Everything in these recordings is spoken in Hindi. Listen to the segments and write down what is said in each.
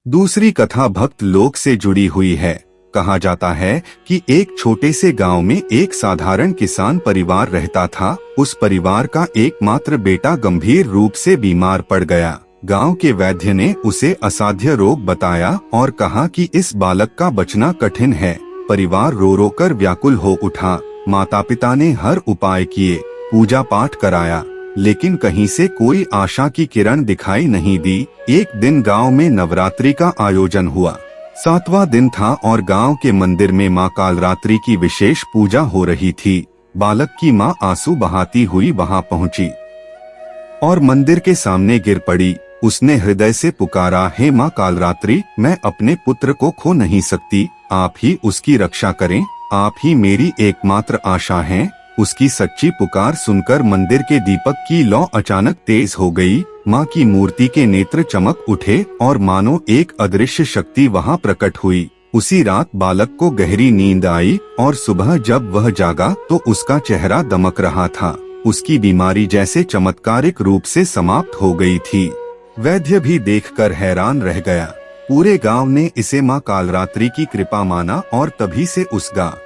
दूसरी कथा भक्त लोक से जुड़ी हुई है। कहा जाता है कि एक छोटे से गांव में एक साधारण किसान परिवार रहता था। उस परिवार का एकमात्र बेटा गंभीर रूप से बीमार पड़ गया। गांव के वैद्य ने उसे असाध्य रोग बताया और कहा कि इस बालक का बचना कठिन है। परिवार रो रो कर व्याकुल हो उठा। माता पिता ने हर उपाय किए, पूजा पाठ कराया, लेकिन कहीं से कोई आशा की किरण दिखाई नहीं दी। एक दिन गांव में नवरात्रि का आयोजन हुआ। 7वां दिन था और गांव के मंदिर में मां कालरात्रि की विशेष पूजा हो रही थी। बालक की मां आंसू बहाती हुई वहां पहुंची और मंदिर के सामने गिर पड़ी। उसने हृदय से पुकारा, हे मां कालरात्रि, मैं अपने पुत्र को खो नहीं सकती, आप ही उसकी रक्षा करें, आप ही मेरी एकमात्र आशा हैं। उसकी सच्ची पुकार सुनकर मंदिर के दीपक की लौ अचानक तेज हो गई। मां की मूर्ति के नेत्र चमक उठे और मानो एक अदृश्य शक्ति वहां प्रकट हुई। उसी रात बालक को गहरी नींद आई और सुबह जब वह जागा तो उसका चेहरा दमक रहा था। उसकी बीमारी जैसे चमत्कारिक रूप से समाप्त हो गई थी। वैद्य भी देखकर हैरान रह गया। पूरे गांव ने इसे मां कालरात्रि की कृपा माना और तभी से उस गांव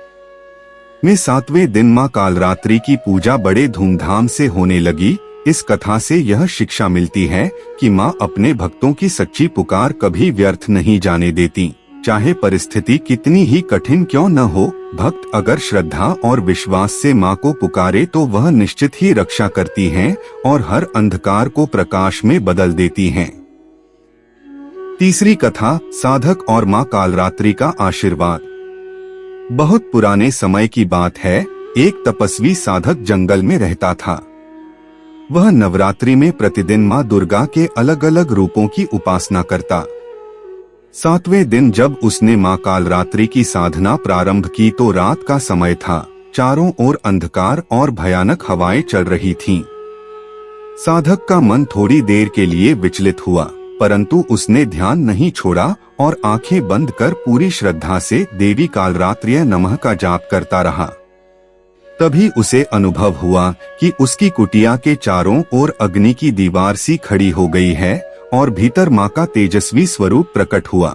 में 7वें दिन मां कालरात्रि की पूजा बड़े धूमधाम से होने लगी। इस कथा से यह शिक्षा मिलती है कि मां अपने भक्तों की सच्ची पुकार कभी व्यर्थ नहीं जाने देती। चाहे परिस्थिति कितनी ही कठिन क्यों न हो, भक्त अगर श्रद्धा और विश्वास से मां को पुकारे तो वह निश्चित ही रक्षा करती हैं और हर अंधकार को प्रकाश में बदल देती हैं। तीसरी कथा साधक और मां कालरात्रि का आशीर्वाद। बहुत पुराने समय की बात है। एक तपस्वी साधक जंगल में रहता था। वह नवरात्रि में प्रतिदिन मां दुर्गा के अलग अलग रूपों की उपासना करता। 7वें दिन जब उसने मां कालरात्रि की साधना प्रारंभ की तो रात का समय था। चारों ओर अंधकार और भयानक हवाएं चल रही थीं। साधक का मन थोड़ी देर के लिए विचलित हुआ, परंतु उसने ध्यान नहीं छोड़ा और आंखें बंद कर पूरी श्रद्धा से देवी कालरात्र्यै नमः का जाप करता रहा। तभी उसे अनुभव हुआ कि उसकी कुटिया के चारों ओर अग्नि की दीवार सी खड़ी हो गई है और भीतर मां का तेजस्वी स्वरूप प्रकट हुआ।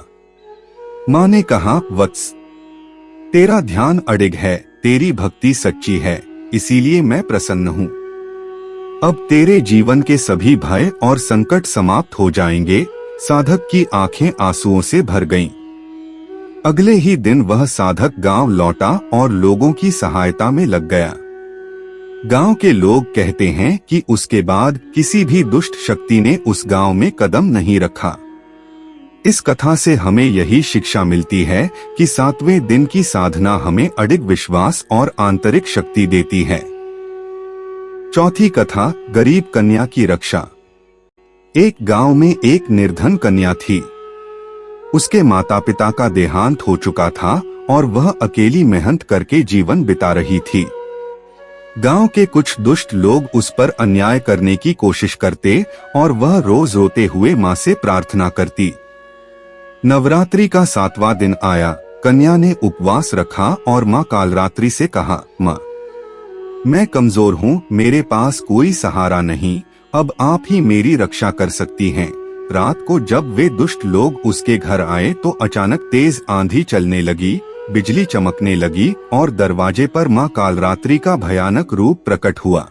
मां ने कहा, वत्स, तेरा ध्यान अडिग है, तेरी भक्ति सच्ची है, इसीलिए मैं प्रसन्न हूँ। अब तेरे जीवन के सभी भय और संकट समाप्त हो जाएंगे। साधक की आंखें आंसुओं से भर गईं। अगले ही दिन वह साधक गांव लौटा और लोगों की सहायता में लग गया। गांव के लोग कहते हैं कि उसके बाद किसी भी दुष्ट शक्ति ने उस गांव में कदम नहीं रखा। इस कथा से हमें यही शिक्षा मिलती है कि 7वें दिन की साधना हमें अडिग विश्वास और आंतरिक शक्ति देती है। चौथी कथा गरीब कन्या की रक्षा। एक गांव में एक निर्धन कन्या थी। उसके माता पिता का देहांत हो चुका था और वह अकेली मेहनत करके जीवन बिता रही थी। गांव के कुछ दुष्ट लोग उस पर अन्याय करने की कोशिश करते और वह रोज रोते हुए मां से प्रार्थना करती। नवरात्रि का 7वां दिन आया। कन्या ने उपवास रखा और मां कालरात्रि से कहा, मां, मैं कमजोर हूँ, मेरे पास कोई सहारा नहीं, अब आप ही मेरी रक्षा कर सकती हैं। रात को जब वे दुष्ट लोग उसके घर आए तो अचानक तेज आंधी चलने लगी, बिजली चमकने लगी और दरवाजे पर मां कालरात्रि का भयानक रूप प्रकट हुआ।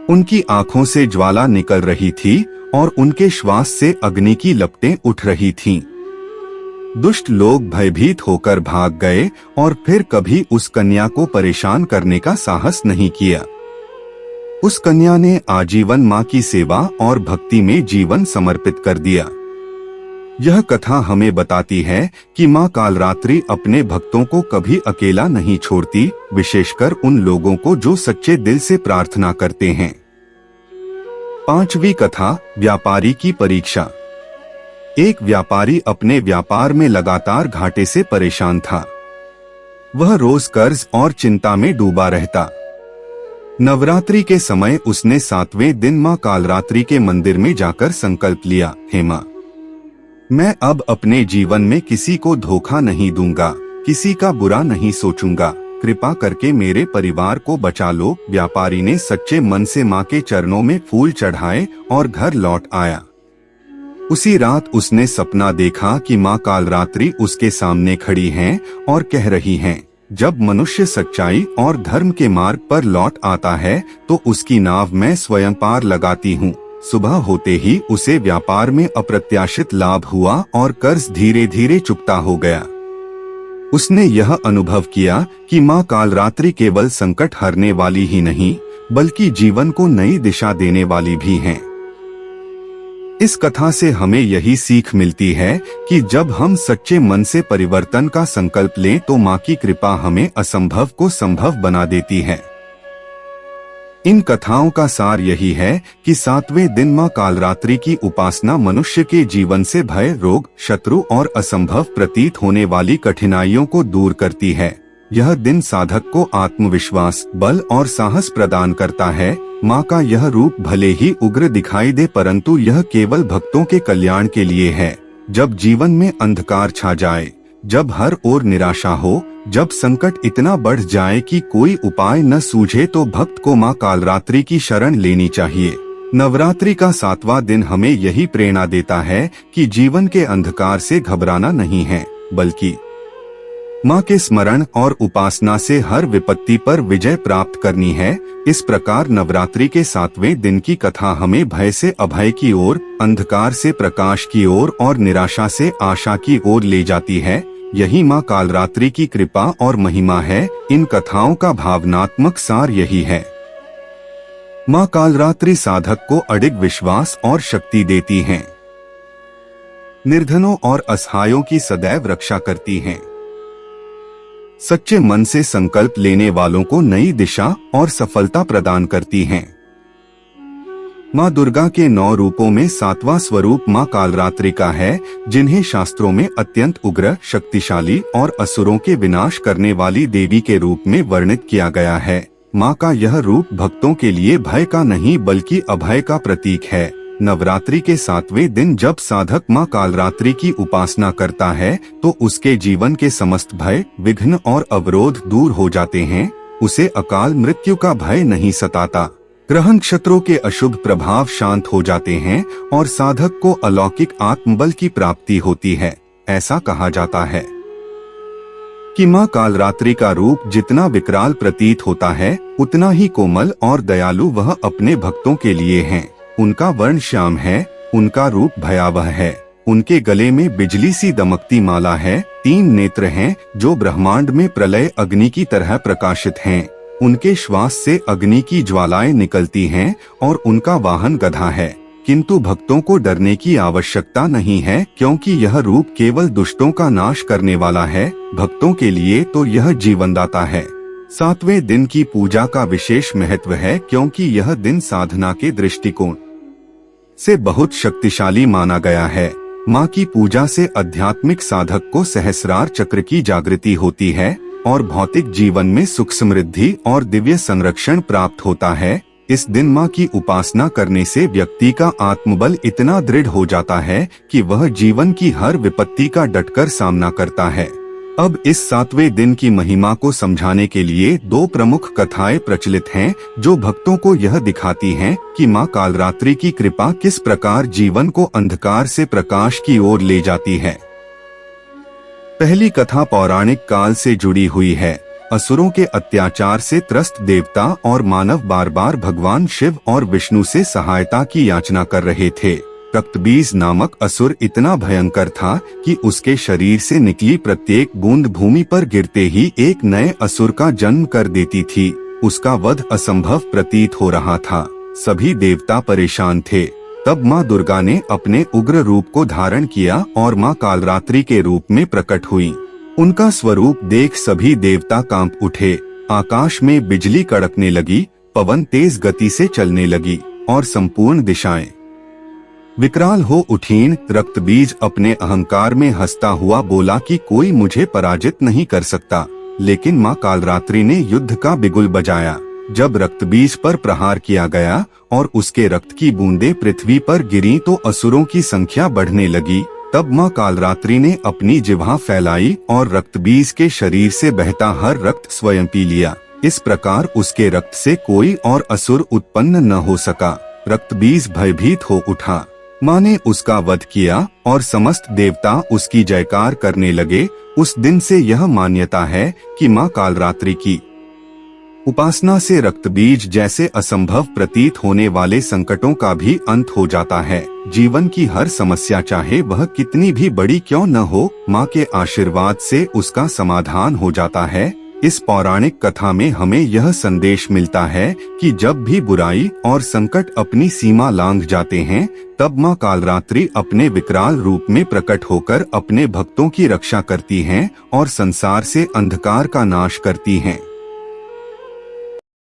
उनकी आंखों से ज्वाला निकल रही थी और उनके श्वास से अग्नि की लपटें उठ रही थीं। दुष्ट लोग भयभीत होकर भाग गए और फिर कभी उस कन्या को परेशान करने का साहस नहीं किया। उस कन्या ने आजीवन मां की सेवा और भक्ति में जीवन समर्पित कर दिया। यह कथा हमें बताती है कि मां कालरात्रि अपने भक्तों को कभी अकेला नहीं छोड़ती, विशेषकर उन लोगों को जो सच्चे दिल से प्रार्थना करते हैं। 5वीं कथा व्यापारी की परीक्षा। एक व्यापारी अपने व्यापार में लगातार घाटे से परेशान था। वह रोज कर्ज और चिंता में डूबा रहता। नवरात्रि के समय उसने 7वें दिन मां कालरात्रि के मंदिर में जाकर संकल्प लिया, हे मां, मैं अब अपने जीवन में किसी को धोखा नहीं दूंगा, किसी का बुरा नहीं सोचूंगा, कृपा करके मेरे परिवार को बचा लो। व्यापारी ने सच्चे मन से मां के चरणों में फूल चढ़ाए और घर लौट आया। उसी रात उसने सपना देखा कि माँ कालरात्रि उसके सामने खड़ी हैं और कह रही हैं, जब मनुष्य सच्चाई और धर्म के मार्ग पर लौट आता है तो उसकी नाव मैं स्वयं पार लगाती हूँ। सुबह होते ही उसे व्यापार में अप्रत्याशित लाभ हुआ और कर्ज धीरे धीरे चुकता हो गया। उसने यह अनुभव किया कि माँ कालरात्रि केवल संकट हरने वाली ही नहीं बल्कि जीवन को नई दिशा देने वाली भी हैं। इस कथा से हमें यही सीख मिलती है कि जब हम सच्चे मन से परिवर्तन का संकल्प लें तो माँ की कृपा हमें असंभव को संभव बना देती है। इन कथाओं का सार यही है कि 7वें दिन माँ कालरात्रि की उपासना मनुष्य के जीवन से भय, रोग, शत्रु और असंभव प्रतीत होने वाली कठिनाइयों को दूर करती है। यह दिन साधक को आत्मविश्वास, बल और साहस प्रदान करता है। माँ का यह रूप भले ही उग्र दिखाई दे परंतु यह केवल भक्तों के कल्याण के लिए है। जब जीवन में अंधकार छा जाए, जब हर ओर निराशा हो, जब संकट इतना बढ़ जाए कि कोई उपाय न सूझे तो भक्त को माँ कालरात्रि की शरण लेनी चाहिए। नवरात्रि का 7वां दिन हमें यही प्रेरणा देता है कि जीवन के अंधकार से घबराना नहीं है बल्कि माँ के स्मरण और उपासना से हर विपत्ति पर विजय प्राप्त करनी है। इस प्रकार नवरात्रि के 7वें दिन की कथा हमें भय से अभय की ओर, अंधकार से प्रकाश की ओर और निराशा से आशा की ओर ले जाती है। यही माँ कालरात्रि की कृपा और महिमा है। इन कथाओं का भावनात्मक सार यही है। माँ कालरात्रि साधक को अडिग विश्वास और शक्ति देती हैं, निर्धनों और असहायों की सदैव रक्षा करती हैं। सच्चे मन से संकल्प लेने वालों को नई दिशा और सफलता प्रदान करती हैं। माँ दुर्गा के 9 रूपों में 7वां स्वरूप माँ कालरात्रि का है, जिन्हें शास्त्रों में अत्यंत उग्र, शक्तिशाली और असुरों के विनाश करने वाली देवी के रूप में वर्णित किया गया है। माँ का यह रूप भक्तों के लिए भय का नहीं बल्कि अभय का प्रतीक है। नवरात्रि के 7वें दिन जब साधक माँ कालरात्रि की उपासना करता है तो उसके जीवन के समस्त भय, विघ्न और अवरोध दूर हो जाते हैं। उसे अकाल मृत्यु का भय नहीं सताता। ग्रह नक्षत्रों के अशुभ प्रभाव शांत हो जाते हैं और साधक को अलौकिक आत्मबल की प्राप्ति होती है। ऐसा कहा जाता है कि माँ कालरात्रि का रूप जितना विकराल प्रतीत होता है उतना ही कोमल और दयालु वह अपने भक्तों के लिए हैं। उनका वर्ण श्याम है, उनका रूप भयावह है। उनके गले में बिजली सी दमकती माला है, 3 नेत्र हैं जो ब्रह्मांड में प्रलय अग्नि की तरह प्रकाशित हैं। उनके श्वास से अग्नि की ज्वालाएं निकलती हैं और उनका वाहन गधा है। किंतु भक्तों को डरने की आवश्यकता नहीं है क्योंकि यह रूप केवल दुष्टों का नाश करने वाला है। भक्तों के लिए तो यह जीवनदाता है। 7वें दिन की पूजा का विशेष महत्व है क्योंकि यह दिन साधना के दृष्टिकोण से बहुत शक्तिशाली माना गया है। माँ की पूजा से आध्यात्मिक साधक को सहस्रार चक्र की जागृति होती है और भौतिक जीवन में सुख, समृद्धि और दिव्य संरक्षण प्राप्त होता है। इस दिन माँ की उपासना करने से व्यक्ति का आत्मबल इतना दृढ़ हो जाता है कि वह जीवन की हर विपत्ति का डटकर सामना करता है। अब इस 7वें दिन की महिमा को समझाने के लिए 2 प्रमुख कथाएं प्रचलित हैं जो भक्तों को यह दिखाती हैं कि माँ कालरात्रि की कृपा किस प्रकार जीवन को अंधकार से प्रकाश की ओर ले जाती है। पहली कथा पौराणिक काल से जुड़ी हुई है। असुरों के अत्याचार से त्रस्त देवता और मानव बार बार भगवान शिव और विष्णु से सहायता की याचना कर रहे थे। रक्तबीज नामक असुर इतना भयंकर था कि उसके शरीर से निकली प्रत्येक बूंद भूमि पर गिरते ही एक नए असुर का जन्म कर देती थी। उसका वध असंभव प्रतीत हो रहा था। सभी देवता परेशान थे। तब माँ दुर्गा ने अपने उग्र रूप को धारण किया और माँ कालरात्रि के रूप में प्रकट हुई। उनका स्वरूप देख सभी देवता कांप उठे। आकाश में बिजली कड़कने लगी, पवन तेज गति से चलने लगी और संपूर्ण दिशाएं विकराल हो उठीं। रक्तबीज अपने अहंकार में हंसता हुआ बोला कि कोई मुझे पराजित नहीं कर सकता। लेकिन माँ कालरात्रि ने युद्ध का बिगुल बजाया। जब रक्तबीज पर प्रहार किया गया और उसके रक्त की बूंदें पृथ्वी पर गिरीं तो असुरों की संख्या बढ़ने लगी। तब माँ कालरात्रि ने अपनी जिह्वा फैलाई और रक्तबीज के शरीर से बहता हर रक्त स्वयं पी लिया। इस प्रकार उसके रक्त से कोई और असुर उत्पन्न न हो सका। रक्तबीज भयभीत हो उठा। माँ ने उसका वध किया और समस्त देवता उसकी जयकार करने लगे। उस दिन से यह मान्यता है कि माँ कालरात्रि की उपासना से रक्तबीज जैसे असंभव प्रतीत होने वाले संकटों का भी अंत हो जाता है। जीवन की हर समस्या चाहे वह कितनी भी बड़ी क्यों न हो, माँ के आशीर्वाद से उसका समाधान हो जाता है। इस पौराणिक कथा में हमें यह संदेश मिलता है कि जब भी बुराई और संकट अपनी सीमा लांघ जाते हैं, तब माँ कालरात्रि अपने विकराल रूप में प्रकट होकर अपने भक्तों की रक्षा करती हैं और संसार से अंधकार का नाश करती हैं।